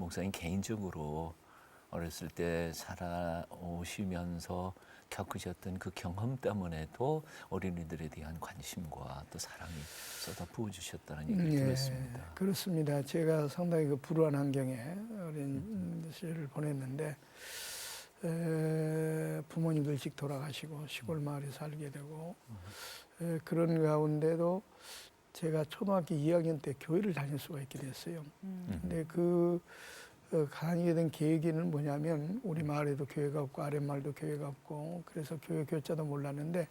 목사님 개인적으로 어렸을 때 살아오시면서 겪으셨던 그 경험 때문에도 어린이들에 대한 관심과 또 사랑이 쏟아 부어주셨다는 얘기를 들었습니다. 그렇습니다. 제가 상당히 그 불우한 환경에 어린 시절을 보냈는데 부모님도 일찍 돌아가시고 시골 마을에 살게 되고 그런 가운데도 제가 초등학교 2학년 때 교회를 다닐 수가 있게 됐어요. 근데 다니게 된 계기는 뭐냐면 우리 마을에도 교회가 없고 아랫마을도 교회가 없고 그래서 교회 교자도 몰랐는데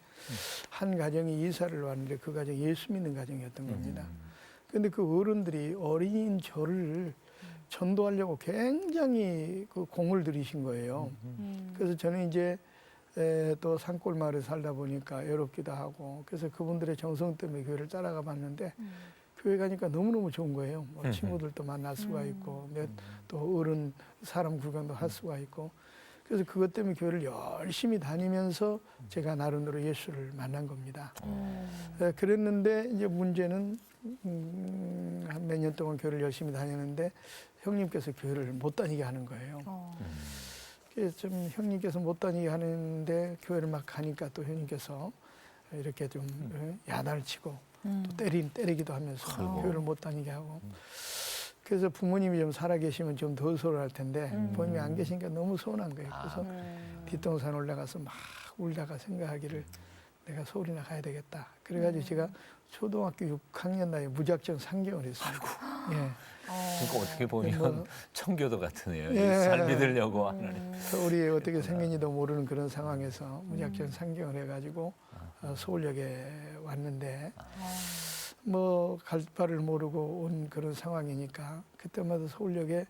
한 가정이 이사를 왔는데 그 가정이 예수 믿는 가정이었던 겁니다. 근데 그 어른들이 어린이인 저를 전도하려고 굉장히 그 공을 들이신 거예요. 그래서 저는 이제 또 산골 마을에 살다 보니까 외롭기도 하고 그래서 그분들의 정성 때문에 교회를 따라가 봤는데 교회 가니까 너무너무 좋은 거예요. 뭐 친구들도 만날 수가 있고 또 어른 사람 구경도 할 수가 있고 그래서 그것 때문에 교회를 열심히 다니면서 제가 나름대로 예수를 만난 겁니다. 그랬는데 이제 문제는 한 몇 년 동안 교회를 열심히 다녔는데 형님께서 교회를 못 다니게 하는 거예요. 그래서 좀 형님께서 못 다니게 하는데 교회를 막 가니까 또 형님께서 이렇게 좀 야단을 치고 또 때리기도 하면서 교회를 못 다니게 하고 그래서 부모님이 좀 살아계시면 좀 더 서운할 텐데 부모님이 안 계시니까 너무 서운한 거예요. 그래서 뒷동산 올라가서 막 울다가 생각하기를 내가 서울이나 가야 되겠다. 그래가지고 제가 초등학교 6학년 나이에 무작정 상경을 했습니다. 예. 그러니까 어떻게 보면 청교도 같으네요. 예. 살 믿으려고 하는. 서울이 어떻게 생긴지도 모르는 그런 상황에서 무작정 상경을 해가지고 서울역에 왔는데 뭐 갈 바를 모르고 온 그런 상황이니까 그때마다 서울역에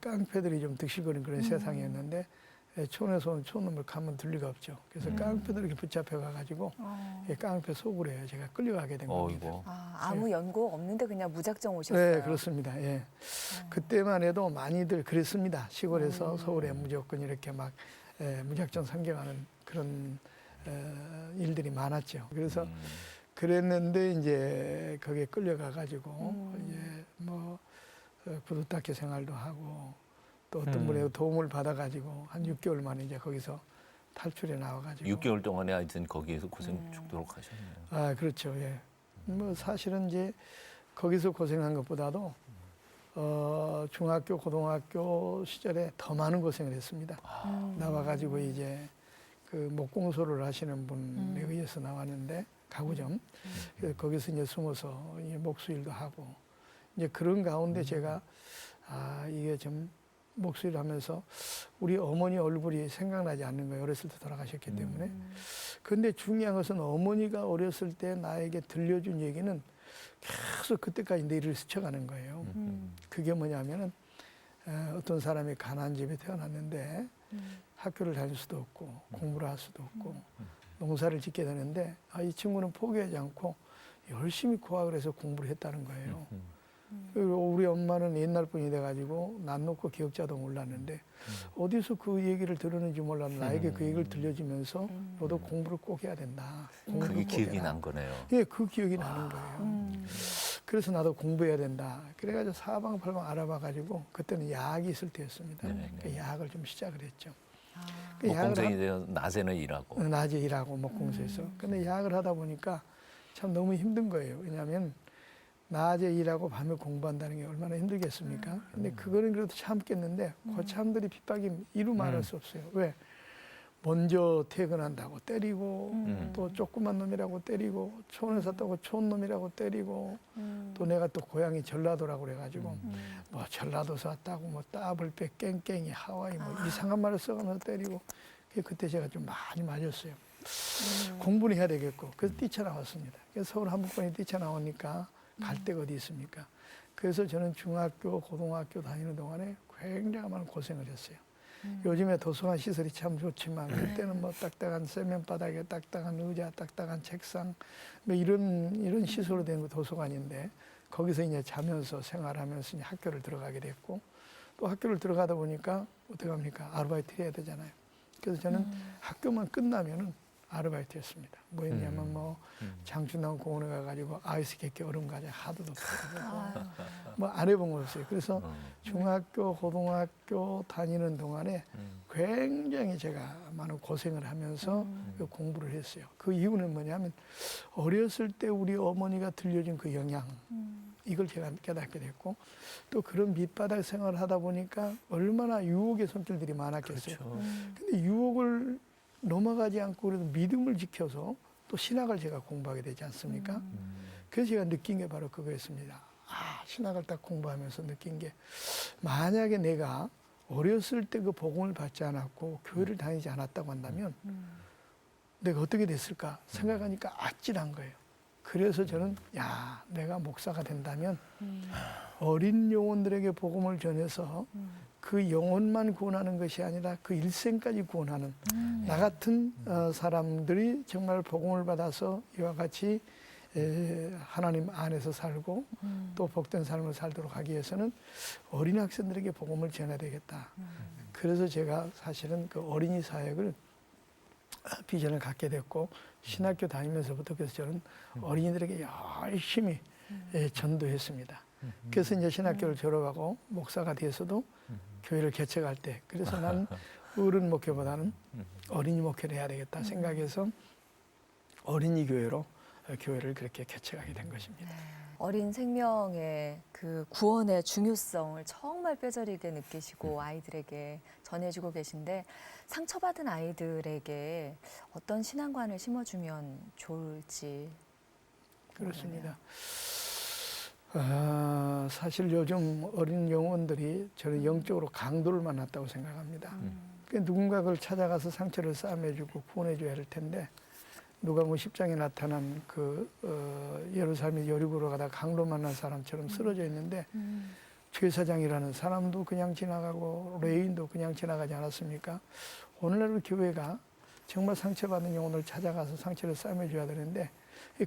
깡패들이 좀 득실거리는 그런 세상이었는데 촌에서 온 촌놈을 가면 둘 리가 없죠. 그래서 깡패들에게 붙잡혀 가가지고 깡패 속으로 해요. 제가 끌려가게 된 겁니다. 아무 연고 없는데 그냥 무작정 오셨어요. 네, 그렇습니다. 예. 그때만 해도 많이들 그랬습니다. 시골에서 서울에 무조건 이렇게 막 무작정 상경하는 그런 일들이 많았죠. 그래서 그랬는데 이제 거기에 끌려가가지고 이제 뭐 구두닦이 생활도 하고 또 어떤 분의 도움을 받아가지고 한 6개월 만에 이제 거기서 탈출해 나와가지고 6개월 동안에 하여튼 거기에서 고생 죽도록 하셨네요. 아 그렇죠. 예. 뭐 사실은 이제 거기서 고생한 것보다도 중학교, 고등학교 시절에 더 많은 고생을 했습니다. 나와가지고 이제 그 목공소를 하시는 분에 의해서 나왔는데 가구점 그래서 거기서 이제 숨어서 이제 목수일도 하고 이제 그런 가운데 제가 이게 좀 목소리를 하면서 우리 어머니 얼굴이 생각나지 않는 거예요. 어렸을 때 돌아가셨기 때문에. 근데 중요한 것은 어머니가 어렸을 때 나에게 들려준 얘기는 계속 그때까지 내 일을 스쳐가는 거예요. 그게 뭐냐면은 어떤 사람이 가난한 집에 태어났는데 학교를 다닐 수도 없고 공부를 할 수도 없고 농사를 짓게 되는데 이 친구는 포기하지 않고 열심히 고학을 해서 공부를 했다는 거예요. 그리고 우리 엄마는 옛날 분이 돼가지고 난 놓고 기억자도 몰랐는데 어디서 그 얘기를 들었는지 몰랐는데 나에게 그 얘기를 들려주면서 너도 공부를 꼭 해야 된다. 그게 기억이 난 거네요. 예, 그 기억이 나는 거예요. 그래서 나도 공부해야 된다. 그래가지고 사방팔방 알아봐가지고 그때는 야학이 있을 때였습니다. 그 야학을 좀 시작을 했죠. 목공장이 되어 낮에는 일하고. 낮에 일하고 목공소에서. 근데 야학을 하다 보니까 참 너무 힘든 거예요. 왜냐하면 낮에 일하고 밤에 공부한다는 게 얼마나 힘들겠습니까? 근데 그거는 그래도 참겠는데 그 참들이 핍박이 이루 말할 수 없어요. 왜? 먼저 퇴근한다고 때리고 또 조그만 놈이라고 때리고 촌에 샀다고 촌놈이라고 때리고 또 내가 또 고향이 전라도라고 그래가지고 뭐 전라도서 왔다고 뭐 따블백 깽깽이 하와이 뭐 이상한 말을 써가면서 때리고 그때 제가 좀 많이 맞았어요. 공부는 해야 되겠고 그래서 뛰쳐나왔습니다. 그래서 서울 한복판에 뛰쳐나오니까 갈 데가 어디 있습니까? 그래서 저는 중학교, 고등학교 다니는 동안에 굉장히 많은 고생을 했어요. 요즘에 도서관 시설이 참 좋지만 그때는 뭐 딱딱한 세면바닥에 딱딱한 의자, 딱딱한 책상 뭐 이런 시설로 된 도서관인데 거기서 이제 자면서 생활하면서 이제 학교를 들어가게 됐고 또 학교를 들어가다 보니까 어떻게 합니까? 아르바이트 해야 되잖아요. 그래서 저는 학교만 끝나면은 아르바이트였습니다. 뭐 했냐면 뭐 장춘남 공원에 가가지고 아이스케이크 얼음 과자 하드도 타고 뭐 안 해본 거 없어요. 그래서 중학교, 고등학교 다니는 동안에 굉장히 제가 많은 고생을 하면서 그 공부를 했어요. 그 이유는 뭐냐면 어렸을 때 우리 어머니가 들려준 그 영양 이걸 제가 깨닫게 됐고 또 그런 밑바닥 생활을 하다 보니까 얼마나 유혹의 손길들이 많았겠어요. 그렇죠. 근데 유혹을 넘어가지 않고 그래도 믿음을 지켜서 또 신학을 제가 공부하게 되지 않습니까? 그래서 제가 느낀 게 바로 그거였습니다. 아, 신학을 딱 공부하면서 느낀 게 만약에 내가 어렸을 때 그 복음을 받지 않았고 교회를 다니지 않았다고 한다면 내가 어떻게 됐을까 생각하니까 아찔한 거예요. 그래서 저는 야, 내가 목사가 된다면 어린 영혼들에게 복음을 전해서 그 영혼만 구원하는 것이 아니라 그 일생까지 구원하는 나 같은 사람들이 정말 복음을 받아서 이와 같이 하나님 안에서 살고 또 복된 삶을 살도록 하기 위해서는 어린 학생들에게 복음을 전해야 되겠다. 그래서 제가 사실은 그 어린이 사역을 비전을 갖게 됐고 신학교 다니면서부터 그래서 저는 어린이들에게 열심히 전도했습니다. 그래서 이제 신학교를 졸업하고 목사가 돼서도 교회를 개척할 때 그래서 나는 어른 목회보다는 어린이 목회를 해야 되겠다 생각해서 어린이 교회로 교회를 그렇게 개척하게 된 것입니다. 어린 생명의 그 구원의 중요성을 정말 뼈저리게 느끼시고 아이들에게 전해주고 계신데 상처받은 아이들에게 어떤 신앙관을 심어주면 좋을지 그렇습니다. 사실 요즘 어린 영혼들이 저는 영적으로 강도를 만났다고 생각합니다. 그러니까 누군가 그걸 찾아가서 상처를 싸매주고 구원해줘야 할 텐데 누가 뭐 10장에 나타난 그 예루살렘 여리고로 가다 강도 만난 사람처럼 쓰러져 있는데 제사장이라는 사람도 그냥 지나가고 레인도 그냥 지나가지 않았습니까? 오늘날 우리 교회가 정말 상처받은 영혼을 찾아가서 상처를 싸매줘야 되는데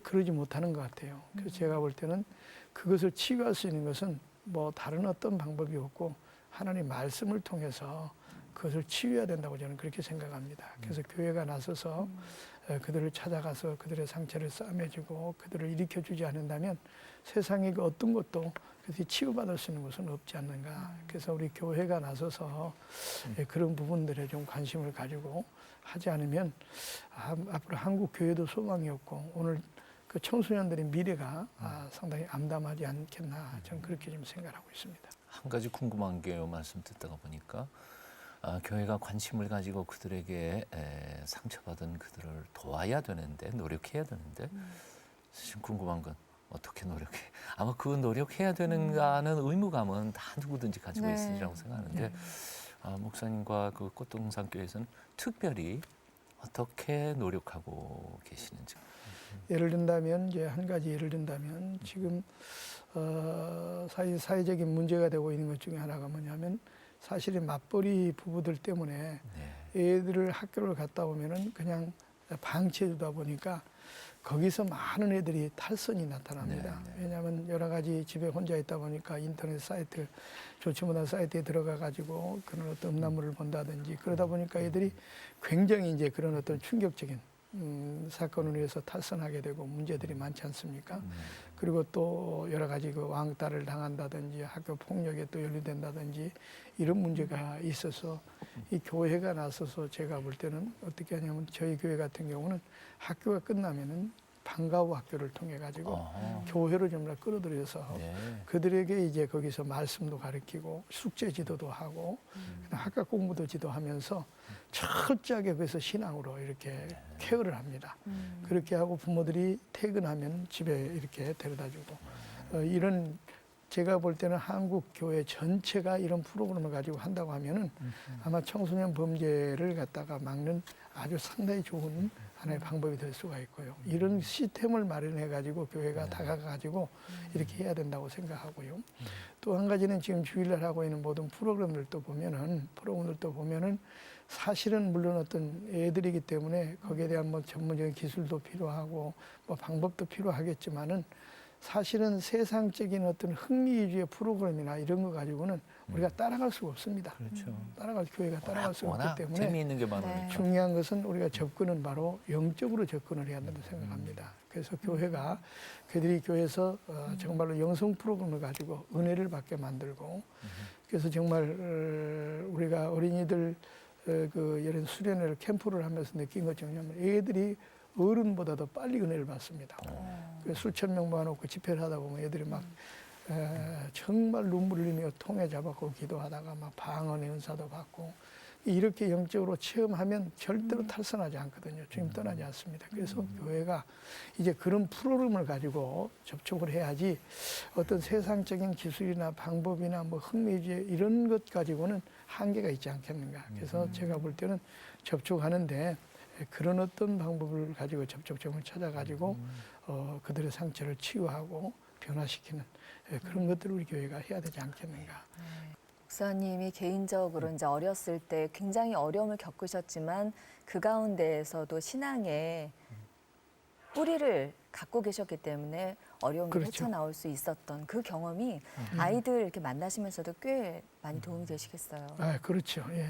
그러지 못하는 것 같아요. 그래서 제가 볼 때는 그것을 치유할 수 있는 것은 뭐 다른 어떤 방법이 없고 하나님 말씀을 통해서 그것을 치유해야 된다고 저는 그렇게 생각합니다. 그래서 교회가 나서서 그들을 찾아가서 그들의 상처를 싸매주고 그들을 일으켜주지 않는다면 세상에 그 어떤 것도 그것이 치유받을 수 있는 것은 없지 않는가. 그래서 우리 교회가 나서서 그런 부분들에 좀 관심을 가지고 하지 않으면 앞으로 한국 교회도 소망이 없고 오늘 그 청소년들의 미래가 상당히 암담하지 않겠나 저는 그렇게 좀 생각하고 있습니다. 한 가지 궁금한 게요. 말씀 듣다가 보니까 교회가 관심을 가지고 그들에게 상처받은 그들을 도와야 되는데 노력해야 되는데 사실 궁금한 건 어떻게 노력해? 아마 그 노력해야 되는가는 의무감은 다 누구든지 가지고 네. 있으리라고 생각하는데 목사님과 그 꽃동산교회에서는 특별히 어떻게 노력하고 계시는지. 예를 든다면 이제 한 가지 예를 든다면 지금 사회적인 문제가 되고 있는 것 중에 하나가 뭐냐면 사실이 맞벌이 부부들 때문에 애들을 학교를 갔다 오면은 그냥 방치해두다 보니까 거기서 많은 애들이 탈선이 나타납니다. 왜냐하면 여러 가지 집에 혼자 있다 보니까 인터넷 사이트, 좋지 못한 사이트에 들어가 가지고 그런 어떤 음란물을 본다든지 그러다 보니까 애들이 굉장히 이제 그런 어떤 충격적인 사건을 위해서 탈선하게 되고 문제들이 많지 않습니까? 그리고 또 여러 가지 그 왕따를 당한다든지 학교 폭력에 또 연루된다든지 이런 문제가 있어서 이 교회가 나서서 제가 볼 때는 어떻게 하냐면 저희 교회 같은 경우는 학교가 끝나면은 방과 후 학교를 통해 가지고 교회로 정말 끌어들여서 그들에게 이제 거기서 말씀도 가르치고 숙제 지도도 하고 학과 공부도 지도하면서 철저하게 그래서 신앙으로 이렇게 케어를 합니다. 그렇게 하고 부모들이 퇴근하면 집에 이렇게 데려다주고 이런 제가 볼 때는 한국 교회 전체가 이런 프로그램을 가지고 한다고 하면은 아마 청소년 범죄를 갖다가 막는 아주 상당히 좋은 하나의 방법이 될 수가 있고요. 이런 시스템을 마련해 가지고 교회가 다가가 가지고 이렇게 해야 된다고 생각하고요. 또 한 가지는 지금 주일날 하고 있는 모든 프로그램들도 보면은 사실은 물론 어떤 애들이기 때문에 거기에 대한 뭐 전문적인 기술도 필요하고 뭐 방법도 필요하겠지만은 사실은 세상적인 어떤 흥미 위주의 프로그램이나 이런 거 가지고는 우리가 따라갈 수가 없습니다. 그렇죠. 교회가 따라갈 수가 워낙 없기 때문에 재미있는 게 많으니까. 중요한 것은 우리가 접근은 바로 영적으로 접근을 해야 된다고 생각합니다. 그래서 교회가 그들이 교회에서 정말로 영성 프로그램을 가지고 은혜를 받게 만들고 그래서 정말 우리가 어린이들 그 이런 수련회를 캠프를 하면서 느낀 것 중에 하나는 애들이 어른보다도 빨리 은혜를 받습니다. 수천 명 모아놓고 집회를 하다 보면 애들이 막 정말 눈물 흘리며 통에 잡았고 기도하다가 막 방언의 은사도 받고 이렇게 영적으로 체험하면 절대로 탈선하지 않거든요. 주님 떠나지 않습니다. 그래서 교회가 이제 그런 프로그램을 가지고 접촉을 해야지 어떤 세상적인 기술이나 방법이나 뭐 흥미주의 이런 것 가지고는 한계가 있지 않겠는가. 그래서 제가 볼 때는 접촉하는데 그런 어떤 방법을 가지고 접촉점을 찾아가지고 그들의 상처를 치유하고 변화시키는 그런 것들을 우리 교회가 해야 되지 않겠는가. 목사님이 개인적으로 이제 어렸을 때 굉장히 어려움을 겪으셨지만 그 가운데에서도 신앙의 뿌리를 갖고 계셨기 때문에 어려움을 그렇죠. 헤쳐나올 수 있었던 그 경험이 아이들 이렇게 만나시면서도 꽤 많이 도움이 되시겠어요. 그렇죠. 예.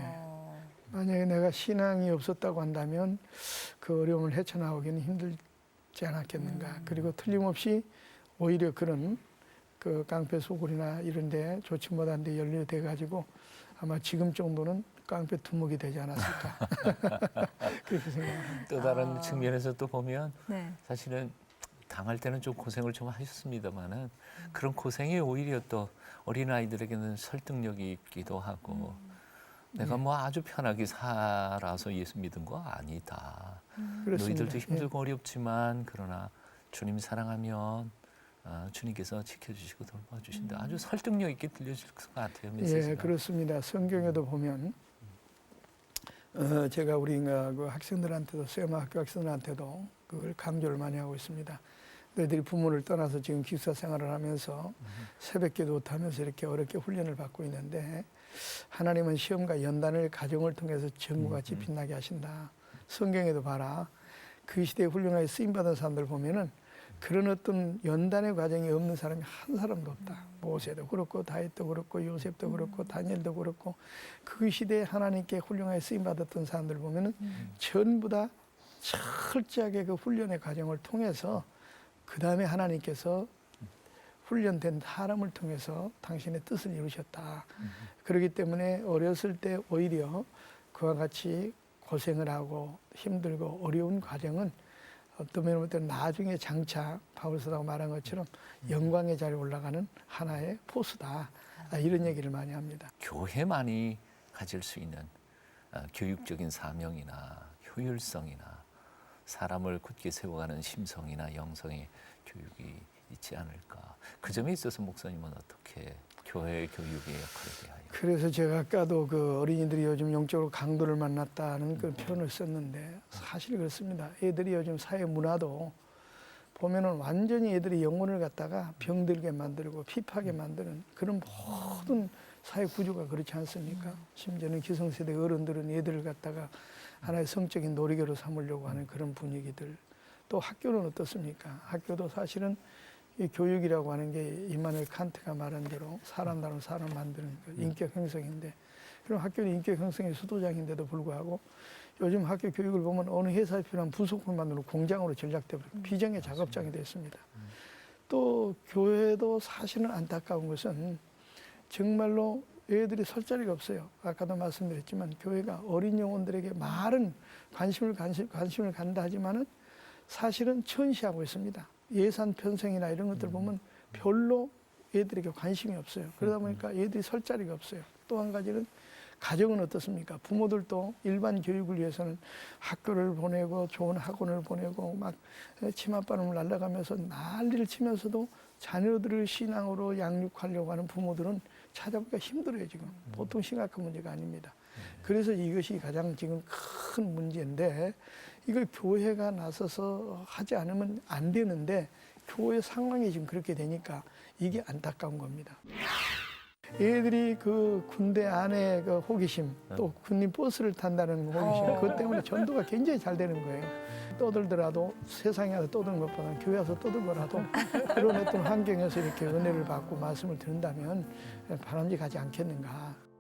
만약에 내가 신앙이 없었다고 한다면 그 어려움을 헤쳐나오기는 힘들지 않았겠는가. 그리고 틀림없이 오히려 그런 그 깡패 소굴이나 이런 데 좋지 못한 데 연루돼 가지고 아마 지금 정도는 깡패 두목이 되지 않았을까. 그렇게 생각합니다. 또 다른 측면에서 또 보면 네. 사실은 당할 때는 좀 고생을 좀 하셨습니다만은 그런 고생이 오히려 또 어린아이들에게는 설득력이 있기도 하고 내가 뭐 아주 편하게 살아서 예수 믿은 거 아니다. 그렇습니다. 너희들도 힘들고 어렵지만 그러나 주님 사랑하면 주님께서 지켜주시고 돌봐주신다. 아주 설득력 있게 들려질 것 같아요. 메시지가. 예, 그렇습니다. 성경에도 보면 제가 우리 그 학생들한테도 세마 학교 학생들한테도 그걸 강조를 많이 하고 있습니다. 너희들이 부모를 떠나서 지금 기숙사 생활을 하면서 새벽기도도 하면서 이렇게 어렵게 훈련을 받고 있는데 하나님은 시험과 연단을 가정을 통해서 정구같이 빛나게 하신다. 성경에도 봐라. 그 시대에 훌륭하게 쓰임받은 사람들 보면은 그런 어떤 연단의 과정이 없는 사람이 한 사람도 없다. 모세도 그렇고 다윗도 그렇고 요셉도 그렇고 다니엘도 그렇고 그 시대에 하나님께 훌륭하게 쓰임받았던 사람들 보면은 전부 다 철저하게 그 훈련의 과정을 통해서 그 다음에 하나님께서 훈련된 사람을 통해서 당신의 뜻을 이루셨다. 그렇기 때문에 어렸을 때 오히려 그와 같이 고생을 하고 힘들고 어려운 과정은 어떤 면으로 보면 나중에 장차 바울서라고 말한 것처럼 영광의 자리에 올라가는 하나의 포스다. 이런 얘기를 많이 합니다. 교회만이 가질 수 있는 교육적인 사명이나 효율성이나 사람을 굳게 세워가는 심성이나 영성의 교육이 있지 않을까. 그 점에 있어서 목사님은 어떻게 교회 교육의 역할에 대하여? 그래서 제가 아까도 그 어린이들이 요즘 영적으로 강도를 만났다는 그 표현을 썼는데 사실 그렇습니다. 애들이 요즘 사회 문화도 보면은 완전히 애들이 영혼을 갖다가 병들게 만들고 피파게 만드는 그런 모든 사회 구조가 그렇지 않습니까? 심지어는 기성세대 어른들은 애들을 갖다가 하나의 성적인 놀이개로 삼으려고 하는 그런 분위기들. 또 학교는 어떻습니까? 학교도 사실은 이 교육이라고 하는 게 이마누엘 칸트가 말한 대로 사람다운 사람 만드는 그 인격 형성인데 그럼 학교는 인격 형성의 수도장인데도 불구하고 요즘 학교 교육을 보면 어느 회사에 필요한 부속품만으로 공장으로 전락되고 비정의 작업장이 됐습니다. 또 교회도 사실은 안타까운 것은 정말로 애들이 설 자리가 없어요. 아까도 말씀드렸지만 교회가 어린 영혼들에게 말은 관심을 간다 하지만은 사실은 천시하고 있습니다. 예산 편성이나 이런 것들 보면 별로 애들에게 관심이 없어요. 그러다 보니까 애들이 설 자리가 없어요. 또 한 가지는 가정은 어떻습니까? 부모들도 일반 교육을 위해서는 학교를 보내고 좋은 학원을 보내고 막 치맛바람을 날아가면서 난리를 치면서도 자녀들을 신앙으로 양육하려고 하는 부모들은 찾아보기가 힘들어요, 지금. 보통 심각한 문제가 아닙니다. 그래서 이것이 가장 지금 큰 문제인데 이걸 교회가 나서서 하지 않으면 안 되는데 교회 상황이 지금 그렇게 되니까 이게 안타까운 겁니다. 애들이 그 군대 안에 그 호기심, 또 군인 버스를 탄다는 호기심, 그것 때문에 전도가 굉장히 잘 되는 거예요. 떠들더라도 세상에 가서 떠드는 것보다는 교회 와서 떠들더라도 그런 어떤 환경에서 이렇게 은혜를 받고 말씀을 듣는다면 바람직하지 않겠는가.